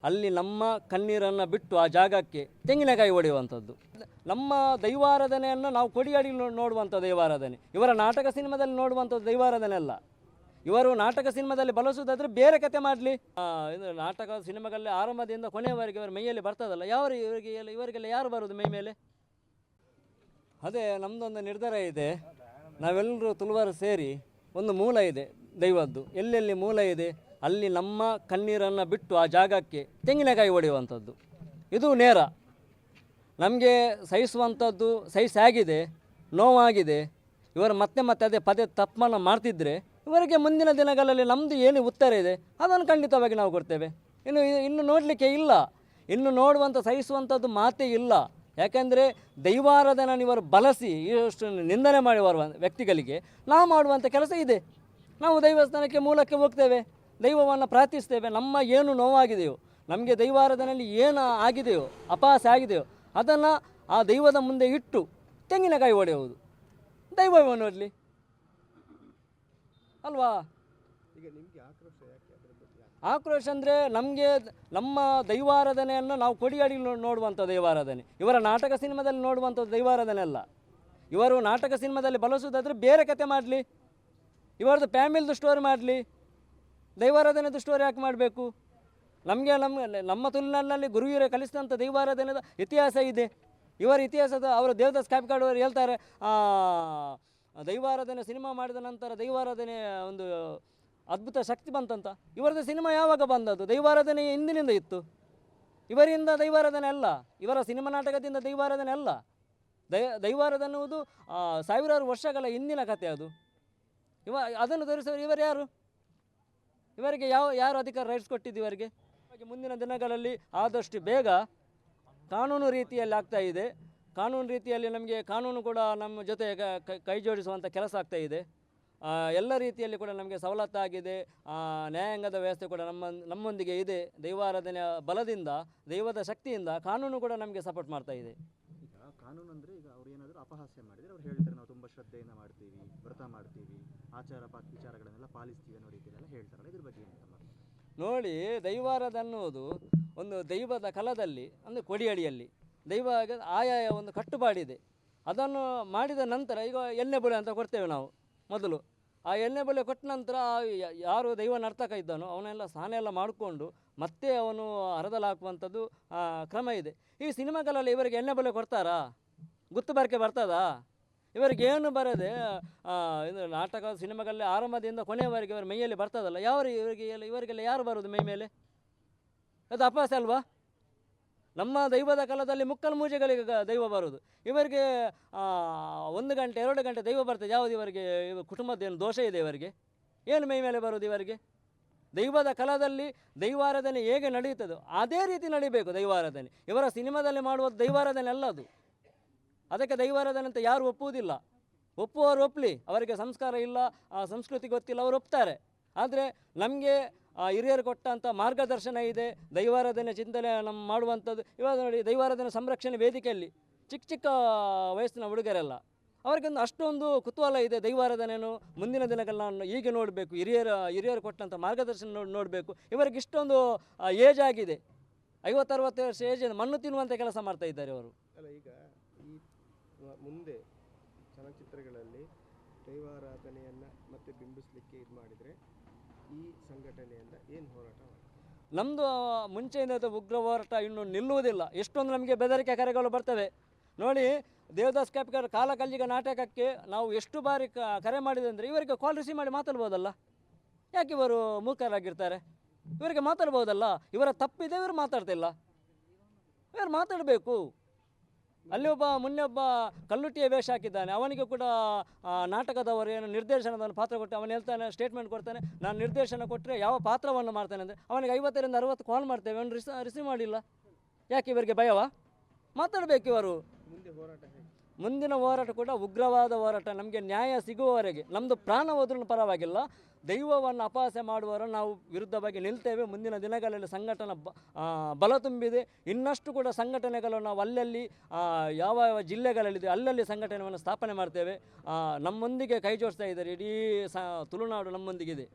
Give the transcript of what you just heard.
ಅಲ್ಲಿ ನಮ್ಮ ಕಣ್ಣೀರನ್ನು ಬಿಟ್ಟು ಆ ಜಾಗಕ್ಕೆ ತೆಂಗಿನಕಾಯಿ ಹೊಡೆಯುವಂಥದ್ದು. ನಮ್ಮ ದೈವಾರಾಧನೆಯನ್ನು ನಾವು ಕೊಡಿಯಾಡಿ ನೋಡುವಂಥ ದೈವಾರಾಧನೆ, ಇವರ ನಾಟಕ ಸಿನಿಮಾದಲ್ಲಿ ನೋಡುವಂಥದ್ದು ದೈವಾರಾಧನೆ ಅಲ್ಲ. ಇವರು ನಾಟಕ ಸಿನಿಮಾದಲ್ಲಿ ಬಳಸುವುದಾದರೆ ಬೇರೆ ಕತೆ ಮಾಡಲಿ. ಇದು ನಾಟಕ ಸಿನಿಮಾಗಳಲ್ಲಿ ಆರಂಭದಿಂದ ಕೊನೆಯವರೆಗೆ ಇವರ ಮೈಯಲ್ಲಿ ಬರ್ತದಲ್ಲ, ಇವರಿಗೆಲ್ಲ ಯಾರು ಬರೋದು ಮೈ ಮೇಲೆ? ಅದೇ ನಮ್ಮದೊಂದು ನಿರ್ಧಾರ ಇದೆ. ನಾವೆಲ್ಲರೂ ತುಳುವರು ಸೇರಿ ಒಂದು ಮೂಲ ಇದೆ ದೈವದ್ದು, ಎಲ್ಲೆಲ್ಲಿ ಮೂಲ ಇದೆ ಅಲ್ಲಿ ನಮ್ಮ ಕಣ್ಣೀರನ್ನು ಬಿಟ್ಟು ಆ ಜಾಗಕ್ಕೆ ತೆಂಗಿನಕಾಯಿ ಹೊಡೆಯುವಂಥದ್ದು. ಇದು ನೇರ. ನಮಗೆ ಸಹಿಸುವಂಥದ್ದು ಸಹಿಸಾಗಿದೆ, ನೋವಾಗಿದೆ. ಇವರು ಮತ್ತೆ ಮತ್ತೆ ಅದೇ ಪದೇ ತಪ್ಪನ್ನು ಮಾಡ್ತಿದ್ದರೆ ಇವರಿಗೆ ಮುಂದಿನ ದಿನಗಳಲ್ಲಿ ನಮ್ಮದು ಏನು ಉತ್ತರ ಇದೆ ಅದನ್ನು ಖಂಡಿತವಾಗಿ ನಾವು ಕೊಡ್ತೇವೆ. ಇನ್ನು ನೋಡಲಿಕ್ಕೆ ಇಲ್ಲ, ಇನ್ನು ನೋಡುವಂಥ ಸಹಿಸುವಂಥದ್ದು ಮಾತೇ ಇಲ್ಲ. ಯಾಕೆಂದರೆ ದೈವಾರಾಧನೆ ಇವರು ಬಳಸಿ ಇಷ್ಟು ನಿಂದನೆ ಮಾಡುವ ವ್ಯಕ್ತಿಗಳಿಗೆ ನಾವು ಮಾಡುವಂಥ ಕೆಲಸ ಇದೆ. ನಾವು ದೈವಸ್ಥಾನಕ್ಕೆ ಮೂಲಕ್ಕೆ ಹೋಗ್ತೇವೆ, ದೈವವನ್ನು ಪ್ರಾರ್ಥಿಸ್ತೇವೆ. ನಮ್ಮ ಏನು ನೋವಾಗಿದೆಯೋ, ನಮಗೆ ದೈವಾರಾಧನೆಯಲ್ಲಿ ಏನು ಆಗಿದೆಯೋ, ಅಪಹಾಸ ಆಗಿದೆಯೋ ಅದನ್ನು ಆ ದೈವದ ಮುಂದೆ ಇಟ್ಟು ತೆಂಗಿನಕಾಯಿ ಹೊಡೆಯುವುದು. ದೈವವನ್ನು ನೋಡಲಿ ಅಲ್ವಾ? ಈಗ ನಿಮಗೆ ಆಕ್ರೋಶ ಅಂದರೆ ನಮಗೆ ನಮ್ಮ ದೈವಾರಾಧನೆಯನ್ನು ನಾವು ಕೊಡಿಯಾಡಿ ನೋಡುವಂಥ ದೈವಾರಾಧನೆ, ಇವರ ನಾಟಕ ಸಿನಿಮಾದಲ್ಲಿ ನೋಡುವಂಥದ್ದು ದೈವಾರಾಧನೆ ಅಲ್ಲ. ಇವರು ನಾಟಕ ಸಿನಿಮಾದಲ್ಲಿ ಬಳಸುವುದಾದರೆ ಬೇರೆ ಕತೆ ಮಾಡಲಿ, ಇವರದ್ದು ಫ್ಯಾಮಿಲಿದು ಸ್ಟೋರಿ ಮಾಡಲಿ, ದೈವಾರಾಧನೆದು ಸ್ಟೋರಿ ಯಾಕೆ ಮಾಡಬೇಕು? ನಮ್ಮ ತುಳುನಲ್ಲಿ ಗುರುವಿರ ಕಲಿಸಿದಂಥ ದೈವಾರಾಧನೆದ ಇತಿಹಾಸ ಇದೆ. ಇವರ ಇತಿಹಾಸದ ಅವರು ದೇವದಾಸ್ ಕಾಪಿಕಾಡ್ ಅವರು ಹೇಳ್ತಾರೆ, ದೈವಾರಾಧನೆ ಸಿನಿಮಾ ಮಾಡಿದ ನಂತರ ದೈವಾರಾಧನೆ ಒಂದು ಅದ್ಭುತ ಶಕ್ತಿ ಬಂತಂತ. ಇವರದ್ದು ಸಿನಿಮಾ ಯಾವಾಗ ಬಂದದ್ದು? ದೈವಾರಾಧನೆ ಹಿಂದಿನಿಂದ ಇತ್ತು. ಇವರಿಂದ ದೈವಾರಾಧನೆ ಅಲ್ಲ, ಇವರ ಸಿನಿಮಾ ನಾಟಕದಿಂದ ದೈವಾರಾಧನೆ ಅಲ್ಲ. ದೈವಾರಾಧನೆ ಅನ್ನುವುದು ಸಾವಿರಾರು ವರ್ಷಗಳ ಹಿಂದಿನ ಕಥೆ ಅದು. ಅದನ್ನು ತೋರಿಸೋರು ಇವರು ಯಾರು? ಇವರಿಗೆ ಯಾರು ಅಧಿಕಾರ ರೈಟ್ಸ್ ಕೊಟ್ಟಿದ್ದು ಇವರಿಗೆ? ಮುಂದಿನ ದಿನಗಳಲ್ಲಿ ಆದಷ್ಟು ಬೇಗ ಕಾನೂನು ರೀತಿಯಲ್ಲಿ ಆಗ್ತಾ ಇದೆ. ಕಾನೂನು ರೀತಿಯಲ್ಲಿ ನಮಗೆ ಕಾನೂನು ಕೂಡ ನಮ್ಮ ಜೊತೆ ಕೈ ಜೋಡಿಸುವಂಥ ಕೆಲಸ ಆಗ್ತಾ ಇದೆ. ಎಲ್ಲ ರೀತಿಯಲ್ಲಿ ಕೂಡ ನಮಗೆ ಸವಲತ್ತಾಗಿದೆ. ನ್ಯಾಯಾಂಗದ ವ್ಯವಸ್ಥೆ ಕೂಡ ನಮ್ಮೊಂದಿಗೆ ಇದೆ. ದೈವಾರಾಧನೆಯ ಬಲದಿಂದ, ದೈವದ ಶಕ್ತಿಯಿಂದ ಕಾನೂನು ಕೂಡ ನಮಗೆ ಸಪೋರ್ಟ್ ಮಾಡ್ತಾ ಇದೆ. ಈಗ ಕಾನೂನು ಅಂದರೆ ಈಗ ಅವ್ರು ಏನಾದರೂ ಅಪಹಾಸ್ಯ ಮಾಡಿದರೆ ಅವ್ರು ಹೇಳ್ತಾರೆ ನಾವು ತುಂಬ ಶ್ರದ್ಧೆಯಿಂದ ಮಾಡ್ತೀವಿ, ವ್ರತ ಮಾಡ್ತೀವಿ, ಆಚಾರ ವಿಚಾರಗಳನ್ನೆಲ್ಲ ಪಾಲಿಸ್ತೀವಿ ಅನ್ನೋ ರೀತಿಯೆಲ್ಲ ಹೇಳ್ತಾರಲ್ಲ, ಇದ್ರ ಬಗ್ಗೆ ಏನು? ನೋಡಿ, ದೈವಾರಾಧನೆ ಅನ್ನೋದು ಒಂದು ದೈವದ ಕಲದಲ್ಲಿ ಅಂದರೆ ಕೊಡಿಯಡಿಯಲ್ಲಿ ದೈವ ಆಯಾಯ ಒಂದು ಕಟ್ಟುಪಾಡಿದೆ. ಅದನ್ನು ಮಾಡಿದ ನಂತರ ಈಗ ಎಣ್ಣೆ ಬೊಳೆ ಅಂತ ಕೊಡ್ತೇವೆ ನಾವು. ಮೊದಲು ಆ ಎಣ್ಣೆ ಬೊಳೆ ಕೊಟ್ಟ ನಂತರ ಯಾರು ದೈವ ನರ್ತಕ ಇದ್ದಾನೋ ಅವನೆಲ್ಲ ಸ್ನಾನ ಎಲ್ಲ ಮಾಡಿಕೊಂಡು ಮತ್ತೆ ಅವನು ಹರದಲಾಕುವಂಥದ್ದು ಕ್ರಮ ಇದೆ. ಈ ಸಿನಿಮಾಗಳಲ್ಲಿ ಇವರಿಗೆ ಎಣ್ಣೆ ಬೊಳೆ ಕೊಡ್ತಾರಾ? ಗುತ್ತು ಬರಕೆ ಬರ್ತದಾ? ಇವರಿಗೇನು ಬರದೆ ಇದು ನಾಟಕ ಸಿನಿಮಾಗಳಲ್ಲಿ ಆರಂಭದಿಂದ ಕೊನೆಯವರೆಗೆ ಇವರ ಮೈಯಲ್ಲಿ ಬರ್ತದಲ್ಲ, ಇವರಿಗೆಲ್ಲ ಯಾರು ಬರೋದು ಮೈ ಮೇಲೆ? ಅದು ಅಪಹಾಸ ಅಲ್ವಾ? ನಮ್ಮ ದೈವದ ಕಾಲದಲ್ಲಿ ಮುಕ್ಕಲು ಮೂಜೆಗಳಿಗೆ ದೈವ ಬರೋದು. ಇವರಿಗೆ 1 ಗಂಟೆ 2 ಗಂಟೆ ದೈವ ಬರ್ತದೆ. ಯಾವುದು ಇವರಿಗೆ? ಕುಟುಂಬದ ಏನು ದೋಷ ಇದೆ ಇವರಿಗೆ? ಏನು ಮೈ ಮೇಲೆ ಬರೋದು ಇವರಿಗೆ? ದೈವದ ಕಾಲದಲ್ಲಿ ದೈವಾರಾಧನೆ ಹೇಗೆ ನಡೆಯುತ್ತದೋ ಅದೇ ರೀತಿ ನಡೀಬೇಕು ದೈವಾರಾಧನೆ. ಇವರ ಸಿನಿಮಾದಲ್ಲಿ ಮಾಡುವ ದೈವಾರಾಧನೆ ಅಲ್ಲ ಅದು. ಅದಕ್ಕೆ ದೈವಾರಾಧನೆ ಅಂತ ಯಾರು ಒಪ್ಪುವುದಿಲ್ಲ. ಒಪ್ಪುವವರು ಒಪ್ಪಲಿ, ಅವರಿಗೆ ಸಂಸ್ಕಾರ ಇಲ್ಲ, ಸಂಸ್ಕೃತಿ ಗೊತ್ತಿಲ್ಲ, ಅವರು ಒಪ್ತಾರೆ. ಆದರೆ ನಮಗೆ ಹಿರಿಯರು ಕೊಟ್ಟಂಥ ಮಾರ್ಗದರ್ಶನ ಇದೆ. ದೈವಾರಾಧನೆ ಚಿಂತನೆ ನಮ್ಮ ಮಾಡುವಂಥದ್ದು. ಇವಾಗ ನೋಡಿ, ದೈವಾರಾಧನೆ ಸಂರಕ್ಷಣೆ ವೇದಿಕೆಯಲ್ಲಿ ಚಿಕ್ಕ ವಯಸ್ಸಿನ ಹುಡುಗರೆಲ್ಲ ಅವರಿಗೊಂದು ಅಷ್ಟೊಂದು ಕುತೂಹಲ ಇದೆ. ದೈವಾರಾಧನೆಯನ್ನು ಮುಂದಿನ ದಿನಗಳಲ್ಲಿ ನಾನು ಹೀಗೆ ನೋಡಬೇಕು, ಹಿರಿಯರು ಕೊಟ್ಟಂಥ ಮಾರ್ಗದರ್ಶನ ನೋಡಬೇಕು. ಇವರಿಗೆ ಇಷ್ಟೊಂದು ಏಜ್ ಆಗಿದೆ, 50-60 ವರ್ಷ ಏಜ್, ಮಣ್ಣು ತಿನ್ನುವಂಥ ಕೆಲಸ ಮಾಡ್ತಾ ಇದ್ದಾರೆ ಅವರು. ಅಲ್ಲ, ಈಗ ಈ ಮುಂದೆ ಚಲನಚಿತ್ರಗಳಲ್ಲಿ ದೈವಾರಾಧನೆಯನ್ನು ಮತ್ತೆ ಬಿಂಬಿಸಲಿಕ್ಕೆ ಇದು ಮಾಡಿದರೆ ಈ ಸಂಘಟನೆಯಿಂದ ಏನು ಹೋರಾಟ ಮಾಡ್ತಾರೆ? ನಮ್ಮದು ಮುಂಚೆಯಿಂದ ಉಗ್ರ ಹೋರಾಟ ಇನ್ನು ನಿಲ್ಲುವುದಿಲ್ಲ. ಎಷ್ಟೊಂದು ನಮಗೆ ಬೆದರಿಕೆ ಕರೆಗಳು ಬರ್ತವೆ. ನೋಡಿ, ದೇವದಾಸ್ ಕಾಪಿಕಾಡ್ ಕಾಲ ಕಲ್ಲಿಗ ನಾಟಕಕ್ಕೆ ನಾವು ಎಷ್ಟು ಬಾರಿ ಕರೆ ಮಾಡಿದೆ ಅಂದರೆ ಇವರಿಗೆ ಕಾಲ್ ರಿಸೀವ್ ಮಾಡಿ ಮಾತಾಡ್ಬೋದಲ್ಲ. ಯಾಕೆ ಇವರು ಮೂಕರಾಗಿರ್ತಾರೆ? ಇವರಿಗೆ ಮಾತಾಡ್ಬೋದಲ್ಲ. ಇವರ ತಪ್ಪಿದೆ, ಇವರು ಮಾತಾಡ್ತಿಲ್ಲ. ಇವರು ಮಾತಾಡಬೇಕು. ಅಲ್ಲಿ ಮೊನ್ನೆ ಒಬ್ಬ ಕಲ್ಲುಟ್ಟಿಯ ವೇಷ ಹಾಕಿದ್ದಾನೆ. ಅವನಿಗೆ ಕೂಡ ನಾಟಕದವರು ಏನು ನಿರ್ದೇಶನದ ಪಾತ್ರ ಕೊಟ್ಟು ಅವನು ಹೇಳ್ತಾನೆ, ಸ್ಟೇಟ್ಮೆಂಟ್ ಕೊಡ್ತಾನೆ, ನಾನು ನಿರ್ದೇಶನ ಕೊಟ್ಟರೆ ಯಾವ ಪಾತ್ರವನ್ನು ಮಾಡ್ತಾನೆ ಅಂದರೆ ಅವನಿಗೆ 50ರಿಂದ 60 ಕಾಲ್ ಮಾಡ್ತೇವೆ, ಅವನು ರಿಸೀವ್ ಮಾಡಿಲ್ಲ. ಯಾಕೆ ಇವರಿಗೆ ಭಯವಾ? ಮಾತಾಡಬೇಕು ಇವರು. ಮುಂದಿನ ಹೋರಾಟ ಕೂಡ ಉಗ್ರವಾದ ಹೋರಾಟ. ನಮಗೆ ನ್ಯಾಯ ಸಿಗುವವರೆಗೆ, ನಮ್ಮದು ಪ್ರಾಣ ಹೋದ್ರೂ ಪರವಾಗಿಲ್ಲ, ದೈವವನ್ನು ಅಪಹಾಸ್ಯ ಮಾಡುವವರನ್ನು ನಾವು ವಿರುದ್ಧವಾಗಿ ನಿಲ್ತೇವೆ. ಮುಂದಿನ ದಿನಗಳಲ್ಲಿ ಸಂಘಟನೆ ಬಲ ತುಂಬಿದೆ. ಇನ್ನಷ್ಟು ಕೂಡ ಸಂಘಟನೆಗಳು ನಾವು ಅಲ್ಲಲ್ಲಿ ಯಾವ ಜಿಲ್ಲೆಗಳಲ್ಲಿದೆ ಅಲ್ಲಲ್ಲಿ ಸಂಘಟನೆಯನ್ನು ಸ್ಥಾಪನೆ ಮಾಡ್ತೇವೆ. ನಮ್ಮೊಂದಿಗೆ ಕೈ ಜೋಡಿಸ್ತಾ ಇದ್ದಾರೆ. ಇಡೀ ತುಳುನಾಡು ನಮ್ಮೊಂದಿಗಿದೆ.